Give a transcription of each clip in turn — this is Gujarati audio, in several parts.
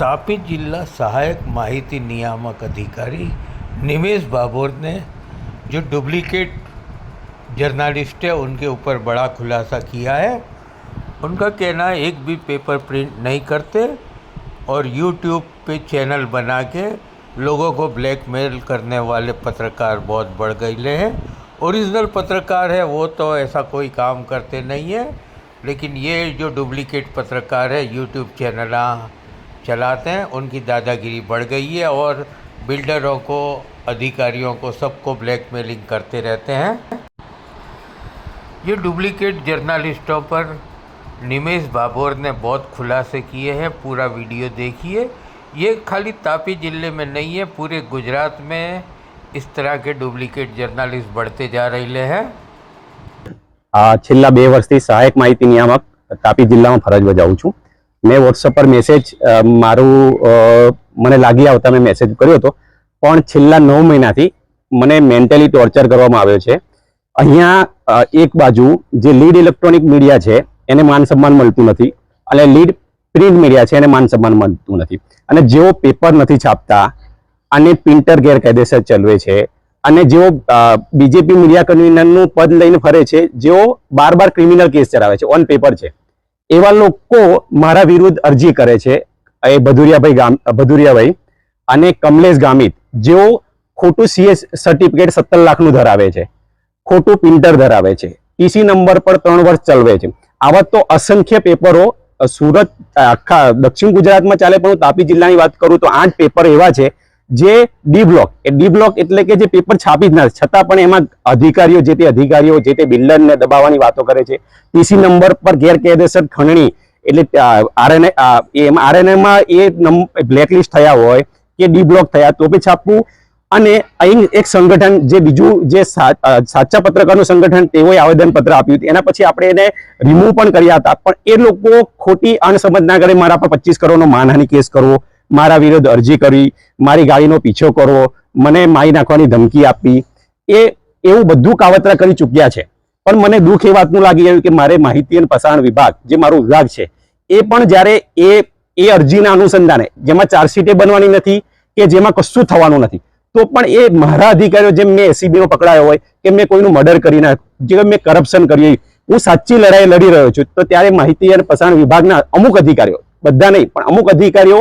तापी जिला सहायक माहिती नियामक अधिकारी निमेश भाभोर ने जो डुप्लीकेट जर्नलिस्ट है उनके ऊपर बड़ा खुलासा किया है। उनका कहना है एक भी पेपर प्रिंट नहीं करते और यूट्यूब पे चैनल बना के लोगों को ब्लैकमेल करने वाले पत्रकार बहुत बढ़ गए हैं। ओरिजिनल पत्रकार है वो तो ऐसा कोई काम करते नहीं है, लेकिन ये जो डुप्लीकेट पत्रकार है यूट्यूब चैनल चलाते हैं उनकी दादागिरी बढ़ गई है और बिल्डरों को, अधिकारियों को, सबको ब्लैकमेलिंग करते रहते हैं। ये डुप्लीकेट जर्नलिस्टों पर निमेश भाभोर ने बहुत खुलासे किए हैं। पूरा वीडियो देखिए। ये खाली तापी जिले में नहीं है, पूरे गुजरात में इस तरह के डुप्लीकेट जर्नलिस्ट बढ़ते जा रहे हैं। છેલ્લા 2 વર્ષથી સહાયક માહિતી નિયામક તાપી જિલ્લામાં ફરજ બજાવું છું। મેં વોટ્સઅપ પર મેસેજ મારું મને લાગી આવતા મેં મેસેજ કર્યો હતો, પણ છેલ્લા 9 મહિનાથી મને મેન્ટલી ટોર્ચર કરવામાં આવ્યો છે। અહીંયા એક બાજુ જે લીડ ઇલેક્ટ્રોનિક મીડિયા છે એને માન સન્માન મળતું નથી અને લીડ પ્રિન્ટ મીડિયા છે એને માન સન્માન મળતું નથી, અને જેઓ પેપર નથી છાપતા અને પ્રિન્ટર ગેરકાયદેસર ચલાવે છે અને જેઓ બીજેપી મીડિયા કન્વીનરનું પદ લઈને ફરે છે, જેઓ બાર ક્રિમિનલ કેસ ચલાવે છે, ઓન પેપર છે, એવા લોકો મારા વિરુદ્ધ અરજી કરે છે। એ ભદુરિયાભાઈ અને કમલેશ ગામિત, જેઓ ખોટું સીએસ સર્ટિફિકેટ 17 લાખનું ધરાવે છે, ખોટું પ્રિન્ટર ધરાવે છે, ટીસી નંબર પર 3 વર્ષ ચલાવે છે। આવા તો અસંખ્ય પેપરો સુરત આખા દક્ષિણ ગુજરાતમાં ચાલે, પણ હું તાપી જિલ્લાની વાત કરું તો 8 પેપર એવા છે જે ડી બ્લોક એટલે કે જે પેપર છાપી જ ના, છતાં પણ એમાં અધિકારીઓ જે તે બિલ્ડરને દબાવવાની વાતો કરે છે। ટીસી નંબર પર ગેરકાયદેસર ખંડણી એટલે આરએનએમાં એ બ્લેકલિસ્ટ થયા હોય કે ડી બ્લોક થયા તો બી છાપવું। અને અહીં એક સંગઠન જે બીજું જે સાચા પત્રકારનું સંગઠન તેઓએ આવેદનપત્ર આપ્યું હતું, એના પછી આપણે એને રિમૂવ પણ કર્યા હતા, પણ એ લોકો ખોટી અણસમજ ના કરે મારા પર 25 કરોડનો માનહાનિ કેસ કરવો, મારા વિરુદ્ધ અરજી કરી, મારી ગાડીનો પીછો કરવો, મને મારી નાખવાની ધમકી આપી, એવું બધું કાવતરા કરી ચૂક્યા છે। પણ મને દુઃખ એ વાતનું લાગી રહ્યું કે મારે માહિતી અને પ્રસારણ વિભાગ જે મારો વિભાગ છે એ પણ જ્યારે એ અરજીના અનુસંધાને જેમાં ચાર્જશીટે બનવાની નથી કે જેમાં કશું થવાનું નથી, તો પણ એ મારા અધિકારીઓ જેમ મેં એસીબીનો પકડાયો હોય કે મેં કોઈનું મર્ડર કરી નાખ્યું, જે મેં કરપ્શન કર્યું, હું સાચી લડાઈ લડી રહ્યો છું, તો ત્યારે માહિતી અને પ્રસારણ વિભાગના અમુક અધિકારીઓ, બધા નહીં પણ અમુક અધિકારીઓ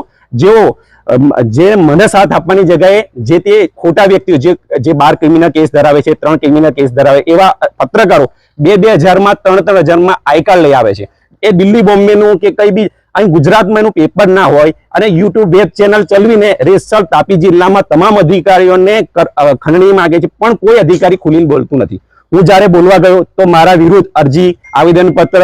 જે મને સાથ આપવાની જગ્યાએ જે તે ખોટા વ્યક્તિઓ જે 12 ક્રિમિનલ કેસ ધરાવે છે, 3 ક્રિમિનલ કેસ ધરાવે એવા પત્રકારો 2,000માં 3,000માં આઈ કાર્ડ લઈ આવે છે। એ દિલ્હી, બોમ્બેનું કે કઈ બી અહીં ગુજરાતમાં એનું પેપર ના હોય અને યુટ્યુબ વેબ ચેનલ ચલાવીને રેસલ તાપી જિલ્લામાં તમામ અધિકારીઓને ખંડણી માંગે છે, પણ કોઈ અધિકારી ખુલીને બોલતું નથી। હું જ્યારે બોલવા ગયો તો મારા વિરુદ્ધ અરજી, આવેદનપત્ર,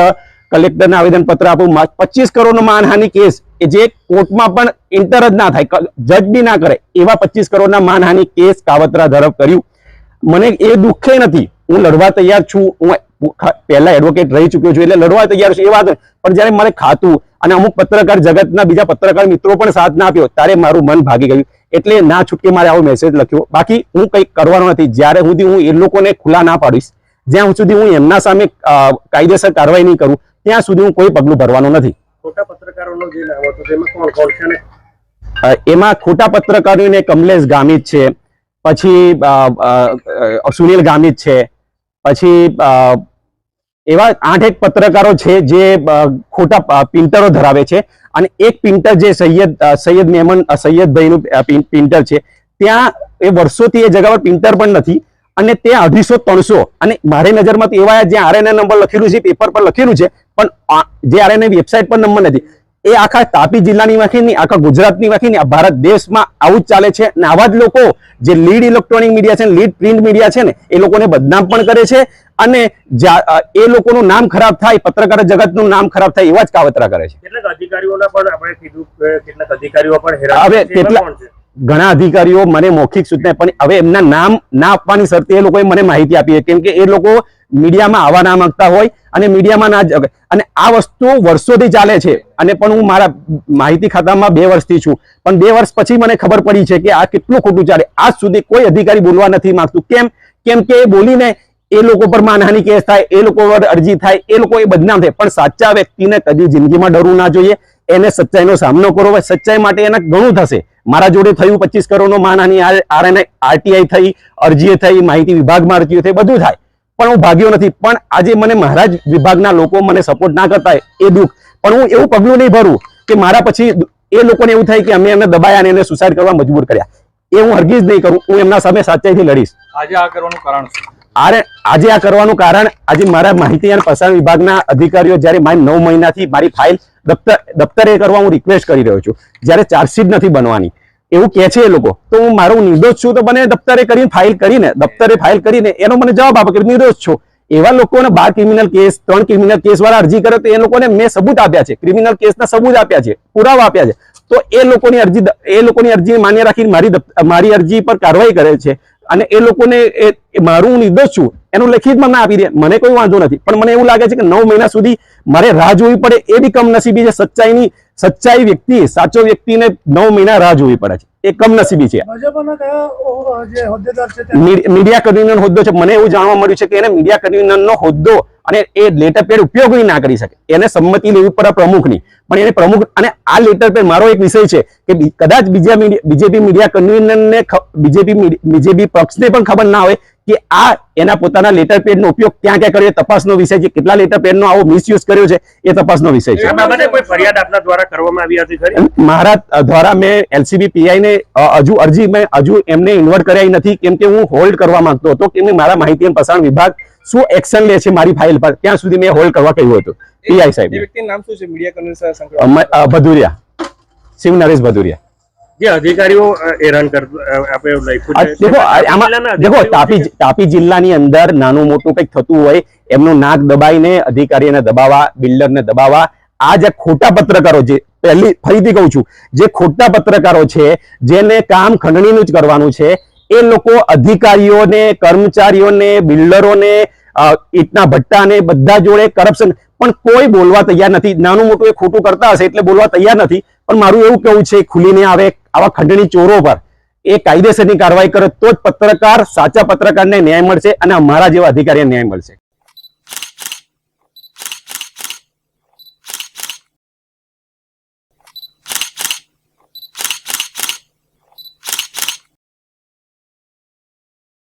કલેક્ટરને આવેદનપત્ર આપું, 25 કરોડનો માનહાનિ કેસ જે કોર્ટમાં પણ એન્ટર જ ના થાય, જજ બી ના કરે એવા 25 કરોડના માનહાનિ કેસ કાવતરા ધરપ કર્યું। મને એ દુઃખે નથી, હું લડવા તૈયાર છું, હું પહેલા એડવોકેટ રહી ચૂક્યો છું એટલે લડવા તૈયાર છું એ વાત, પણ જ્યારે મારે ખાતું અને અમુક પત્રકાર જગતના બીજા પત્રકાર મિત્રો પણ સાથ ના આપ્યો ત્યારે મારું મન ભાગી ગયું, એટલે ના છૂટકે મારે આવો મેસેજ લખ્યો। બાકી હું કંઈક કરવાનો નથી, જ્યારે સુધી હું એ લોકોને ખુલ્લા ના પાડીશ, જ્યાં સુધી હું એમના સામે કાયદેસર કાર્યવાહી નહીં કરું ત્યાં સુધી હું કોઈ પગલું ભરવાનો નથી। ખોટા પત્રકારોનો જે નામ હતો તેમાં કોણ છે? એમાં ખોટા પત્રકારોને કમલેશ ગામિત છે, પછી સુનિલ ગામિત છે, પછી એવા 8 પત્રકારો છે જે ખોટા પ્રિન્ટરો ધરાવે છે, અને એક પ્રિન્ટર જે સૈયદભાઈનું પ્રિન્ટર છે ત્યાં એ વર્ષોથી એ જગ્યા પર પ્રિન્ટર પણ નથી, અને ત્યાં 250-300 અને મારી નજરમાં તો એવા જ્યાં આરએનએ નંબર લખેલું છે, પેપર પર લખેલું છે, પણ જે આરએનએ વેબસાઇટ પર નંબર નથી। એ આખા તાપી જિલ્લાની વાંખી નહીં, આખા ગુજરાતની વાંખી નહીં, ભારત દેશમાં આવું જ ચાલે છે। અને આવા જ લોકો જે લીડ ઇલેક્ટ્રોનિક મીડિયા છે, લીડ પ્રિન્ટ મીડિયા છે ને, એ લોકોને બદનામ પણ કરે છે, અને એ લોકોનું નામ ખરાબ થાય, પત્રકાર જગતનું નામ ખરાબ થાય એવા જ કાવતરા કરે છે। કેટલાક અધિકારીઓના પણ આપણે કીધું કે કેટલાક અધિકારીઓ પણ હેરાન હવે કેટલા ઘણા અધિકારીઓ મને મૌખિક સૂચના, પણ હવે એમના નામ ના આપવાની શરતે એ લોકોએ મને માહિતી આપી, કેમ કે એ લોકો મીડિયામાં આવવા ના માંગતા હોય અને મીડિયામાં ના, અને આ વસ્તુ વર્ષોથી ચાલે છે। અને પણ હું મારા માહિતી ખાતામાં 2 વર્ષથી છું, પણ 2 વર્ષ પછી મને ખબર પડી છે કે આ કેટલું ખોટું ચાલે। આજ સુધી કોઈ અધિકારી બોલવા નથી માંગતું, કેમ કે એ બોલીને એ લોકો પર માનહાનિ કેસ થાય, એ લોકો પર અરજી થાય, એ લોકો એ બદનામ થાય, પણ સાચા વ્યક્તિને કદી જિંદગીમાં ડરવું ના જોઈએ। એને સચ્ચાઈનો સામનો કરવો હોય. સચ્ચાઈ માટે એને ઘણું થશે. મારા જોડે થયું 25 કરોડનો માનહાનિ આરટીઆઈ થઈ, અરજી થઈ, માહિતી વિભાગમાં અરજીઓ થઈ, બધું થાય, પણ હું ભાગ્યો નથી. પણ આજે મને મહારાજ વિભાગના લોકો મને સપોર્ટ ના કરતા એ દુઃખ, પણ હું એવું પગલું નહીં ભરું કે મારા પછી એ લોકોને એવું થાય કે અમે એમને દબાયા અને એને સુસાઇડ કરવા મજબૂર કર્યા. એ હું હરગીજ નહીં કરું. હું એમના સામે સચ્ચાઈથી લડીશ. આજે આ કરવાનું કારણ શું? આજે આ કરવાનું કારણ, આજે મારા માહિતી અને પ્રસારણ વિભાગના અધિકારીઓ જ્યારે મારી 9 મહિનાથી મારી ફાઇલ દફતરે કરવા હું રિક્વેસ્ટ કરી રહ્યો છું, જ્યારે ચાર્જશીટ નથી બનવાની એવું કહે છે એ લોકો, તો હું મારું નિર્દોષ છું તો મને દફતરે કરીને ફાઇલ કરીને એનો મને જવાબ આપો કે નિર્દોષ છો. એવા લોકોને 12 ક્રિમિનલ કેસ, 3 ક્રિમિનલ કેસ વાળા અરજી કરે તો એ લોકોને મેં સબૂત આપ્યા છે, ક્રિમિનલ કેસના સબૂત આપ્યા છે, પુરાવા આપ્યા છે. તો એ લોકોની અરજી માન્ય રાખીને મારી અરજી પર કાર્યવાહી કરે છે અને એ લોકોને મારું નિર્દોષ છું એનું લેખિતમાં ના આપી દે, મને કોઈ વાંધો નથી. પણ મને એવું લાગે છે કે 9 મહિના સુધી મારે રાહ જોવી પડે એ બી કમનસીબી છે. સચ્ચાઈ વ્યક્તિ, સાચો વ્યક્તિને 9 મહિના રાહ જોવી પડે છે, એ કમનસીબી છે. મીડિયા કન્વીનર હોદ્દો છે. મને એવું જાણવા મળ્યું છે કે એને મીડિયા કન્વીનરનો હોદ્દો અને એ લેટર પેડ ઉપયોગ ના કરી શકે, એને સંમતિ લેવી પડે પ્રમુખની. પણ એને પ્રમુખ, અને આ લેટર પેડ મારો એક વિષય છે કે કદાચ બીજેપી મીડિયા કન્વીનરને, બીજેપી પક્ષને પણ ખબર ના હોય કે આ એના પોતાના લેટર પેડનો ઉપયોગ ક્યાં કર્યો, તપાસનો વિષય છે. કેટલા લેટર પેડનો આવો મિસયુઝ કર્યો છે એ તપાસનો વિષય છે. આ બાબતે કોઈ ફરિયાદ આપના દ્વારા કરવામાં આવી હતી ખરી? મારા દ્વારા મેં એલસીબી પીઆઈ ને હજુ એમને ઇન્વર્ટ કર્યા નથી, કેમ કે હું હોલ્ડ કરવા માંગતો હતો કે મારા માહિતી અને પ્રસારણ વિભાગ શું એક્શન લે છે મારી ફાઇલ પર, ત્યાં સુધી મેં હોલ્ડ કરવા કહ્યું હતું પીઆઈ સાહેબ. વ્યક્તિનું નામ શું છે મીડિયા કન્વીનર? ભદુરિયા, શિવ નરેશ ભદુરિયા. જે અધિકારીઓ હેરાન દેખો તાપી જિલ્લાની અંદર નાનું મોટું કંઈક થતું હોય, એમનું નાક દબાઈને અધિકારીને દબાવવા, બિલ્ડરને દબાવવા, આ જે ખોટા પત્રકારો છે, ફરીથી કહું છું, જે ખોટા પત્રકારો છે, જેને કામ ખંડણીનું જ કરવાનું છે, એ લોકો અધિકારીઓને, કર્મચારીઓને, બિલ્ડરોને, ઈટના ભટ્ટાને બધા જોડે કરપ્શન, પણ કોઈ બોલવા તૈયાર નથી. નાનું મોટું એ ખોટું કરતા હશે એટલે બોલવા તૈયાર નથી. પણ મારું એવું કહેવું છે, ખુલીને આવે આવા ખંડણી ચોરો પર એ કાયદેસરની કાર્યવાહી કરે તો જ પત્રકાર, સાચા પત્રકારને ન્યાય મળશે અને અમારા જેવા અધિકારીને ન્યાય મળશે.